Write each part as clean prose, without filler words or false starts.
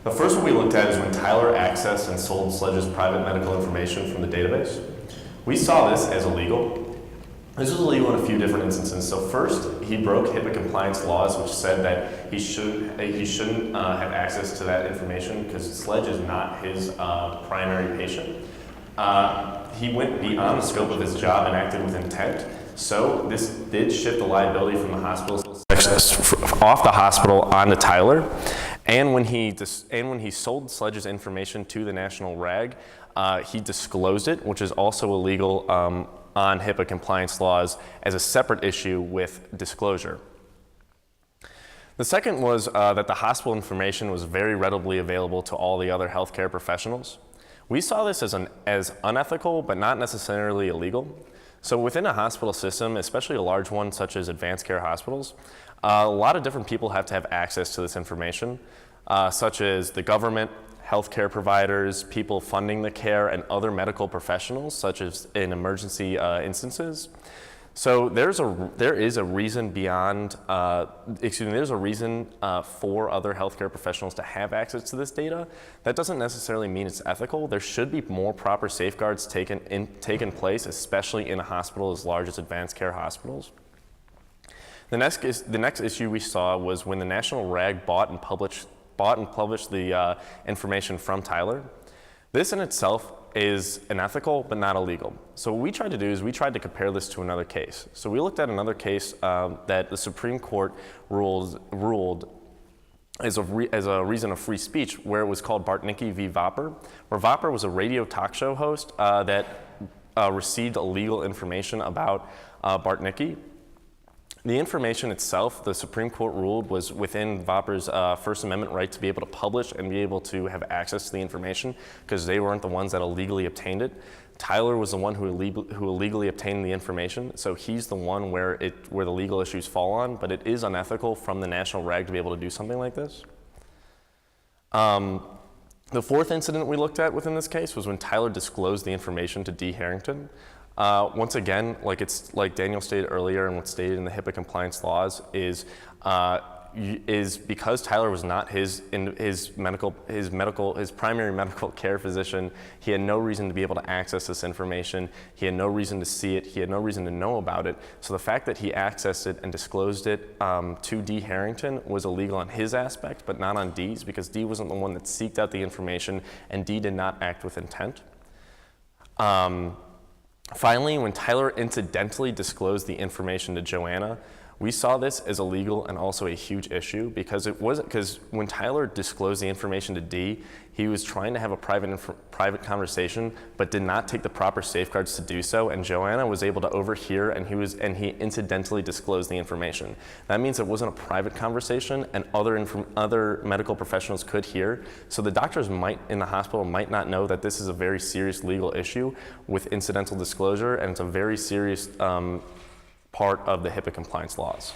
The first one we looked at is when Tyler accessed and sold Sledge's private medical information from the database. We saw this as illegal. This was illegal in a few different instances. So first, he broke HIPAA compliance laws, which said that he shouldn't have access to that information because Sledge is not his primary patient. He went beyond the scope of his job and acted with intent. So this did shift the liability from the hospital off the hospital onto Tyler. And when he sold Sledge's information to the national rag, he disclosed it, which is also illegal on HIPAA compliance laws as a separate issue with disclosure. The second was that the hospital information was very readily available to all the other healthcare professionals. We saw this as unethical, but not necessarily illegal. So within a hospital system, especially a large one such as advanced care hospitals, a lot of different people have to have access to this information, such as the government, healthcare providers, people funding the care, and other medical professionals, such as in emergency instances. So there is a reason beyond, there's a reason for other healthcare professionals to have access to this data. That doesn't necessarily mean it's ethical. There should be more proper safeguards taken place, especially in a hospital as large as advanced care hospitals. The next issue we saw was when the national rag bought and published the information from Tyler. This in itself is unethical, but not illegal. So what we tried to do is we tried to compare this to another case. So we looked at another case that the Supreme Court ruled as a reason of free speech, where it was called Bartnicki v. Vopper, where Vopper was a radio talk show host that received illegal information about Bartnicki. The information itself, the Supreme Court ruled, was within Vopper's First Amendment right to be able to publish and be able to have access to the information because they weren't the ones that illegally obtained it. Tyler was the one who illegally obtained the information, so he's the one where the legal issues fall on, but it is unethical from the national rag to be able to do something like this. The fourth incident we looked at within this case was when Tyler disclosed the information to D. Harrington. Once again, like Daniel stated earlier and what's stated in the HIPAA compliance laws is because Tyler was not his primary medical care physician, he had no reason to be able to access this information. He had no reason to see it. He had no reason to know about it. So the fact that he accessed it and disclosed it to D. Harrington was illegal on his aspect, but not on D's, because D wasn't the one that seeked out the information and D did not act with intent. Finally, when Tyler incidentally disclosed the information to Joanna, we saw this as illegal and also a huge issue because when Tyler disclosed the information to D, he was trying to have a private conversation, but did not take the proper safeguards to do so, and Joanna was able to overhear, and he incidentally disclosed the information. That means it wasn't a private conversation, and other medical professionals could hear. So the doctors in the hospital might not know that this is a very serious legal issue with incidental disclosure, and it's a very serious part of the HIPAA compliance laws.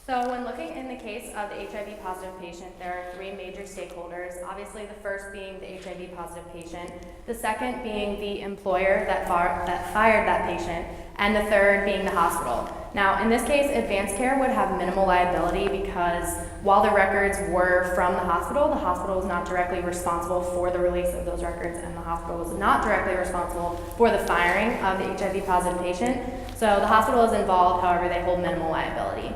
So when looking in the case of the HIV positive patient, there are three major stakeholders. Obviously the first being the HIV positive patient, the second being the employer that fired that patient, and the third being the hospital. Now in this case, advanced care would have minimal liability because while the records were from the hospital was not directly responsible for the release of those records, and the hospital was not directly responsible for the firing of the HIV positive patient. So the hospital is involved, however, they hold minimal liability.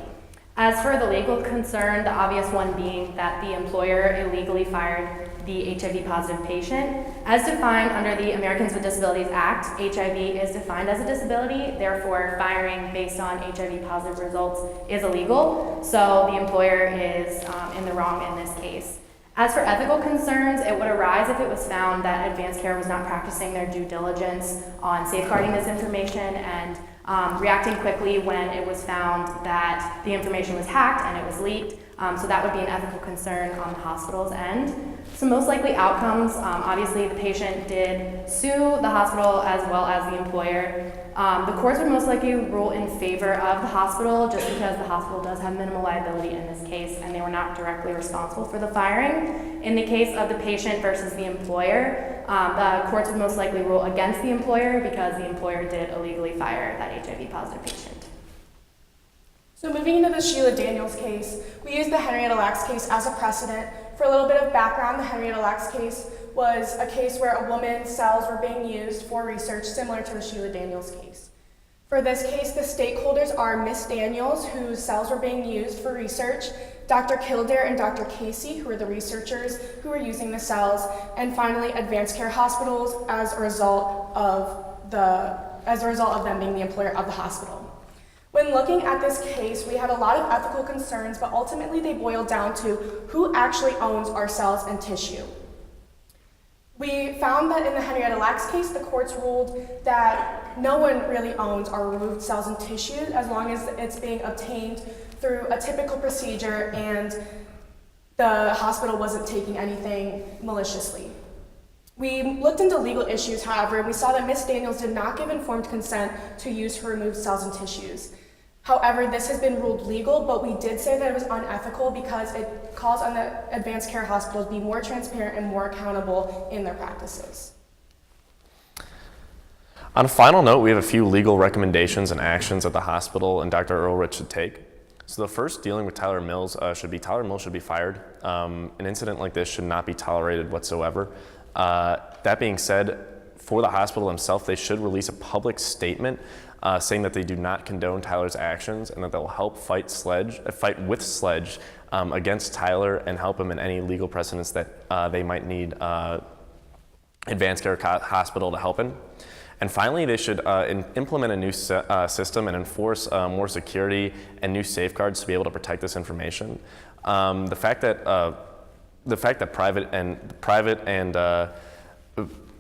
As for the legal concern, the obvious one being that the employer illegally fired the HIV positive patient. As defined under the Americans with Disabilities Act, HIV is defined as a disability, therefore firing based on HIV positive results is illegal, so the employer is in the wrong in this case. As for ethical concerns, it would arise if it was found that advanced care was not practicing their due diligence on safeguarding this information and reacting quickly when it was found that the information was hacked and it was leaked. So that would be an ethical concern on the hospital's end. Some most likely outcomes, obviously the patient did sue the hospital as well as the employer. The courts would most likely rule in favor of the hospital just because the hospital does have minimal liability in this case and they were not directly responsible for the firing. In the case of the patient versus the employer, the courts would most likely rule against the employer because the employer did illegally fire that HIV positive patient. So moving into the Sheila Daniels case, we use the Henrietta Lacks case as a precedent For a little bit of background, the Henrietta Lacks case was a case where a woman's cells were being used for research similar to the Sheila Daniels case. For this case, the stakeholders are Miss Daniels, whose cells were being used for research, Dr. Kildare and Dr. Casey, who were the researchers who were using the cells, and finally Advanced Care Hospitals as a result of them being the employer of the hospital. When looking at this case, we had a lot of ethical concerns, but ultimately they boiled down to who actually owns our cells and tissue. We found that in the Henrietta Lacks case, the courts ruled that no one really owns our removed cells and tissue as long as it's being obtained through a typical procedure and the hospital wasn't taking anything maliciously. We looked into legal issues, however, and we saw that Ms. Daniels did not give informed consent to use her removed cells and tissues. However, this has been ruled legal, but we did say that it was unethical because it calls on the advanced care hospitals to be more transparent and more accountable in their practices. On a final note, we have a few legal recommendations and actions that the hospital and Dr. Earlrich should take. So the first, dealing with Tyler Mills should be fired. An incident like this should not be tolerated whatsoever. That being said, for the hospital themselves, they should release a public statement saying that they do not condone Tyler's actions and that they'll help fight with Sledge against Tyler and help him in any legal precedents that they might need Advanced Care Hospital to help in. And finally, they should implement a new system and enforce more security and new safeguards to be able to protect this information. The fact that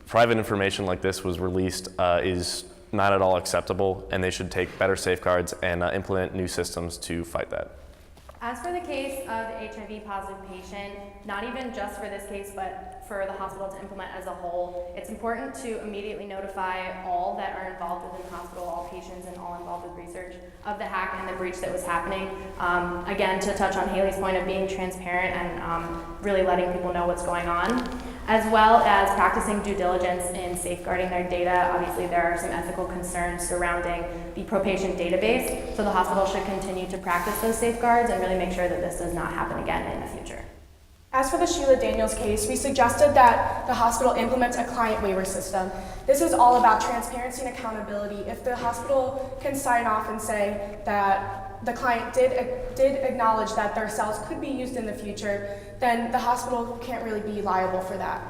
private information like this was released is not at all acceptable, and they should take better safeguards and implement new systems to fight that. As for the case of the HIV positive patient, not even just for this case, but for the hospital to implement as a whole, it's important to immediately notify all that are involved within the hospital, all patients and all involved with research, of the hack and the breach that was happening. Again, to touch on Haley's point of being transparent and really letting people know what's going on, as well as practicing due diligence in safeguarding their data. Obviously, there are some ethical concerns surrounding the pro-patient database, so the hospital should continue to practice those safeguards and really make sure that this does not happen again in the future. As for the Sheila Daniels case, we suggested that the hospital implements a client waiver system. This is all about transparency and accountability. If the hospital can sign off and say that the client did acknowledge that their cells could be used in the future, then the hospital can't really be liable for that.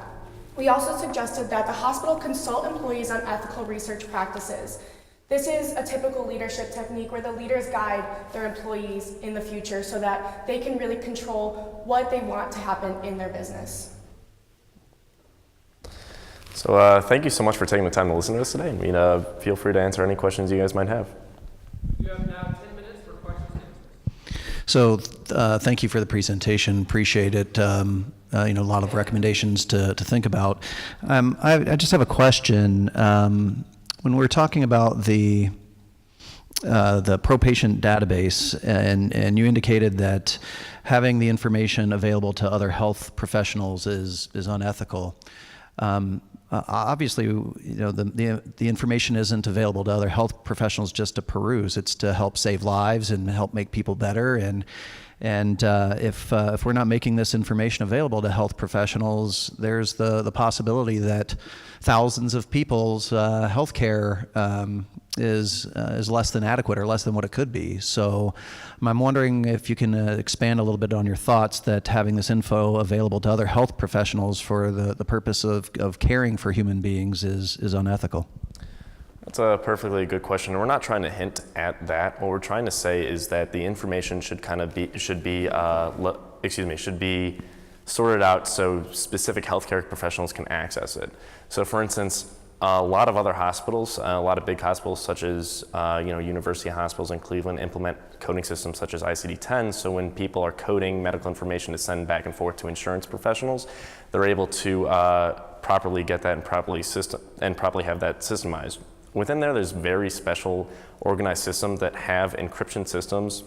We also suggested that the hospital consult employees on ethical research practices. This is a typical leadership technique where the leaders guide their employees in the future so that they can really control what they want to happen in their business. So thank you so much for taking the time to listen to us today. Feel free to answer any questions you guys might have. You have now 10 minutes for questions and answers. So thank you for the presentation. Appreciate it. A lot of recommendations to think about. I just have a question. When we're talking about the pro-patient database, and you indicated that having the information available to other health professionals is unethical. Obviously, the information isn't available to other health professionals just to peruse. It's to help save lives and help make people better. And if we're not making this information available to health professionals, there's the possibility that thousands of people's health care is less than adequate or less than what it could be. So I'm wondering if you can expand a little bit on your thoughts that having this info available to other health professionals for the purpose of caring for human beings is unethical. That's a perfectly good question. We're not trying to hint at that. What we're trying to say is that the information should be sorted out so specific healthcare professionals can access it. So, for instance, a lot of other hospitals, a lot of big hospitals such as university hospitals in Cleveland implement coding systems such as ICD-10. So when people are coding medical information to send back and forth to insurance professionals, they're able to properly get that and properly have that systemized. Within there's very special organized systems that have encryption systems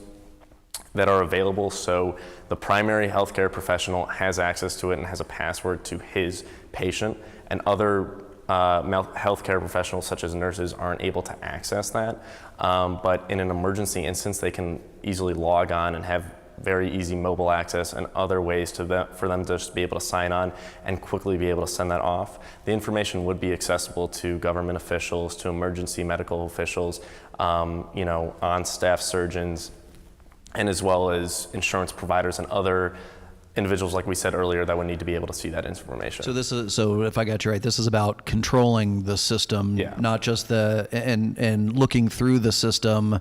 that are available, so the primary healthcare professional has access to it and has a password to his patient, and other healthcare professionals such as nurses aren't able to access that. But in an emergency instance, they can easily log on and have very easy mobile access and other ways for them to just be able to sign on and quickly be able to send that off. The information would be accessible to government officials, to emergency medical officials, on-staff surgeons, and as well as insurance providers and other individuals, like we said earlier, that would need to be able to see that information. So if I got you right, this is about controlling the system, not just and looking through the system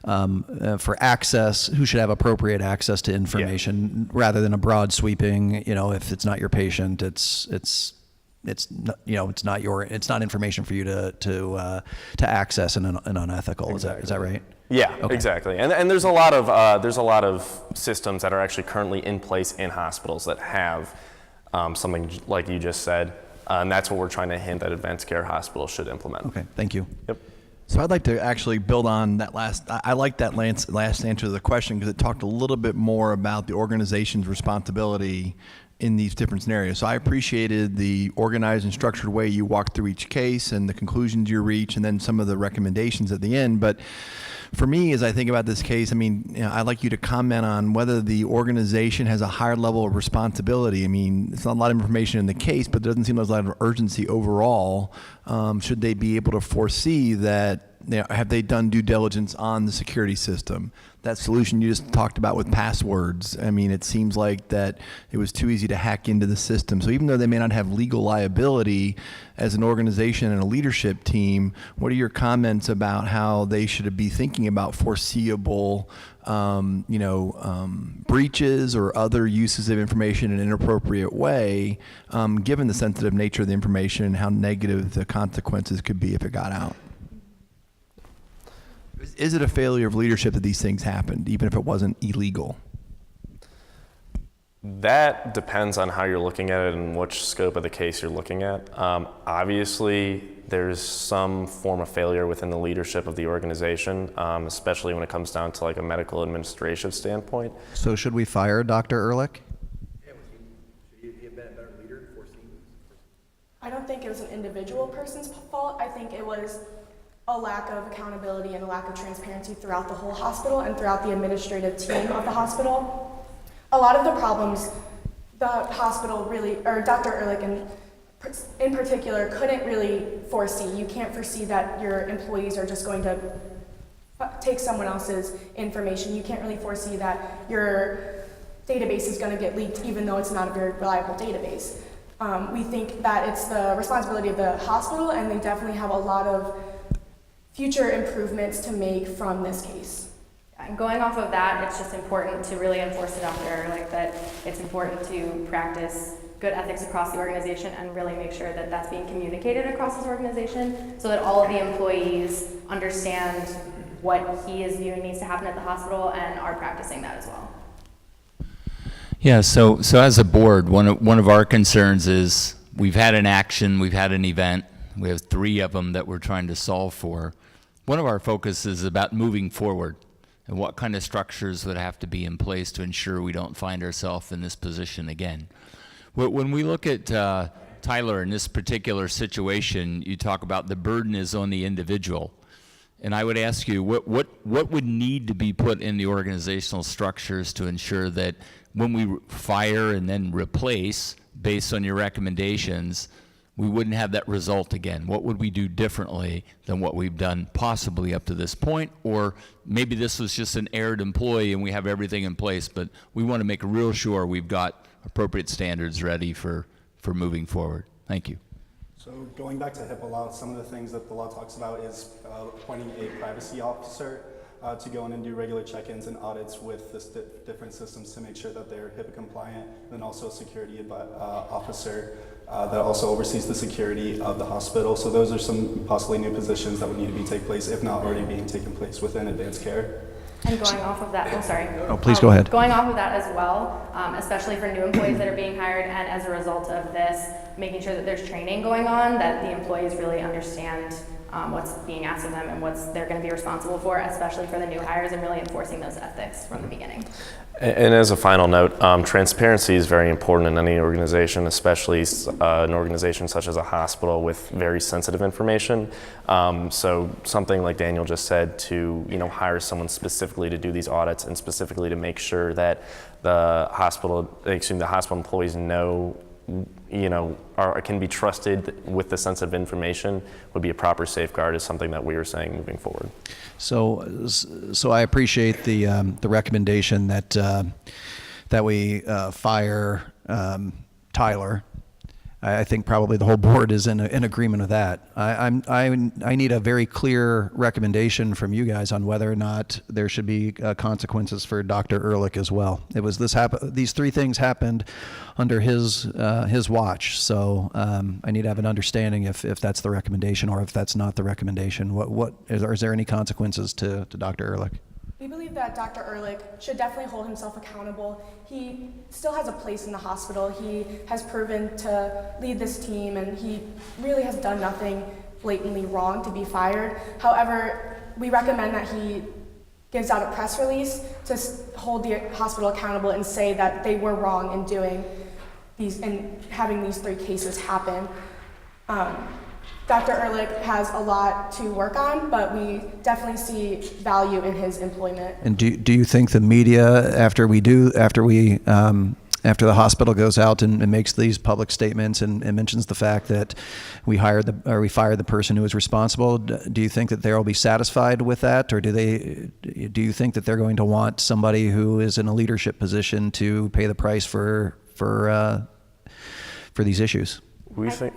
for access, who should have appropriate access to information, rather than a broad sweeping, if it's not your patient, it's not information for you to access in an unethical. Exactly. Is that right? Yeah, okay. Exactly. And there's a lot of systems that are actually currently in place in hospitals that have something like you just said, and that's what we're trying to hint that advanced care hospitals should implement. Okay, thank you. Yep. So I'd like to actually build on that I like that last answer to the question, because it talked a little bit more about the organization's responsibility in these different scenarios. So I appreciated the organized and structured way you walked through each case and the conclusions you reach, and then some of the recommendations at the end. But for me, as I think about this case, I'd like you to comment on whether the organization has a higher level of responsibility. It's not a lot of information in the case, but there doesn't seem there's a lot of urgency overall. Should they be able to foresee that? Have they done due diligence on the security system? That solution you just talked about with passwords, it seems like that it was too easy to hack into the system. So even though they may not have legal liability, as an organization and a leadership team, what are your comments about how they should be thinking about foreseeable breaches or other uses of information in an inappropriate way, given the sensitive nature of the information and how negative the consequences could be if it got out? Is it a failure of leadership that these things happened, even if it wasn't illegal? That depends on how you're looking at it and which scope of the case you're looking at. Obviously, there's some form of failure within the leadership of the organization, especially when it comes down to like a medical administrative standpoint. So should we fire Dr. Ehrlich? Should he have been a better leader in foreseeing? I don't think it was an individual person's fault. I think it was a lack of accountability and a lack of transparency throughout the whole hospital and throughout the administrative team of the hospital. A lot of the problems the hospital really, or Dr. Ehrlich in particular, couldn't really foresee. You can't foresee that your employees are just going to take someone else's information. You can't really foresee that your database is going to get leaked, even though it's not a very reliable database. We think that it's the responsibility of the hospital, and they definitely have a lot of future improvements to make from this case. And going off of that, it's just important to really enforce to Dr. Ehrlich that it's important to practice good ethics across the organization and really make sure that that's being communicated across his organization so that all of the employees understand what he is viewing needs to happen at the hospital and are practicing that as well. Yeah, so as a board, one of our concerns is we've had an action, we've had an event, we have 3 of them that we're trying to solve for. One of our focus is about moving forward and what kind of structures would have to be in place to ensure we don't find ourselves in this position again. When we look at Tyler in this particular situation, you talk about the burden is on the individual. And I would ask you, what would need to be put in the organizational structures to ensure that when we fire and then replace, based on your recommendations, we wouldn't have that result again? What would we do differently than what we've done possibly up to this point? Or maybe this was just an erred employee and we have everything in place, but we want to make real sure we've got appropriate standards ready for moving forward. Thank you. So going back to HIPAA law, some of the things that the law talks about is appointing a privacy officer to go in and do regular check-ins and audits with the different systems to make sure that they're HIPAA compliant, and then also a security officer that also oversees the security of the hospital. So those are some possibly new positions that would need to take place, if not already being taken place within advanced care. And going off of that, Oh, please go ahead. Going off of that as well, especially for new employees that are being hired, and as a result of this, making sure that there's training going on, that the employees really understand what's being asked of them and what they're going to be responsible for, especially for the new hires, and really enforcing those ethics from the beginning. And as a final note, transparency is very important in any organization, especially an organization such as a hospital with very sensitive information. So something like Daniel just said, to hire someone specifically to do these audits and specifically to make sure that the hospital employees know, can be trusted with the sensitive information would be a proper safeguard, is something that we are saying moving forward. So I appreciate the recommendation that we fire Tyler. I think probably the whole board is in agreement with that. I need a very clear recommendation from you guys on whether or not there should be consequences for Dr. Ehrlich as well. These three things happened under his watch, so I need to have an understanding if that's the recommendation or if that's not the recommendation. Is there any consequences to Dr. Ehrlich? We believe that Dr. Ehrlich should definitely hold himself accountable. He still has a place in the hospital. He has proven to lead this team, and he really has done nothing blatantly wrong to be fired. However, we recommend that he gives out a press release to hold the hospital accountable and say that they were wrong in doing these and having these three cases happen. Dr. Ehrlich has a lot to work on, but we definitely see value in his employment. And do you think the media, after the hospital goes out and makes these public statements and mentions the fact that we fired the person who was responsible, do you think that they'll be satisfied with that, or do you think that they're going to want somebody who is in a leadership position to pay the price for these issues? We think,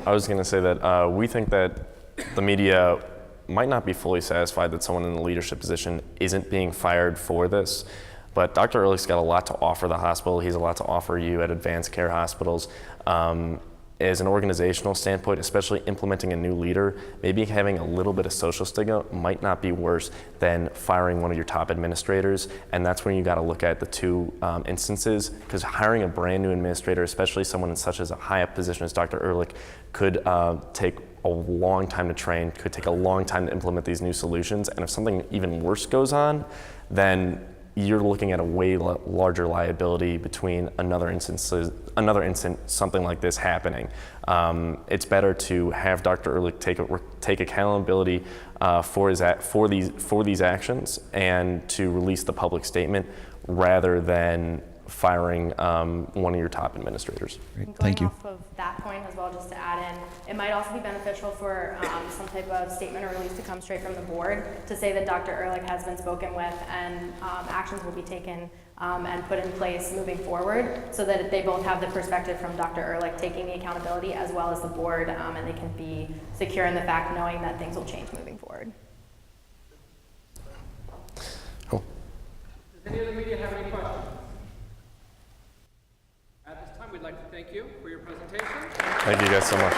I was going to say that we think that the media might not be fully satisfied that someone in a leadership position isn't being fired for this, but Dr. Ehrlich's got a lot to offer the hospital. He's a lot to offer you at advanced care hospitals. As an organizational standpoint, especially implementing a new leader, maybe having a little bit of social stigma might not be worse than firing one of your top administrators. And that's when you got to look at the two instances, because hiring a brand new administrator, especially someone in such as a high up position as Dr. Ehrlich, could take a long time to train, could take a long time to implement these new solutions. And if something even worse goes on, then you're looking at a way larger liability between another instance, something like this happening. It's better to have Dr. Ehrlich take accountability for these actions and to release the public statement rather than firing one of your top administrators. Great. Thank you. Going off of that point as well, just to add in, it might also be beneficial for some type of statement or release to come straight from the board to say that Dr. Ehrlich has been spoken with and actions will be taken and put in place moving forward, so that they both have the perspective from Dr. Ehrlich taking the accountability as well as the board, and they can be secure in the fact knowing that things will change moving forward. Cool. Does any of the media have any questions? At this time, we'd like to thank you for your presentation. Thank you guys so much.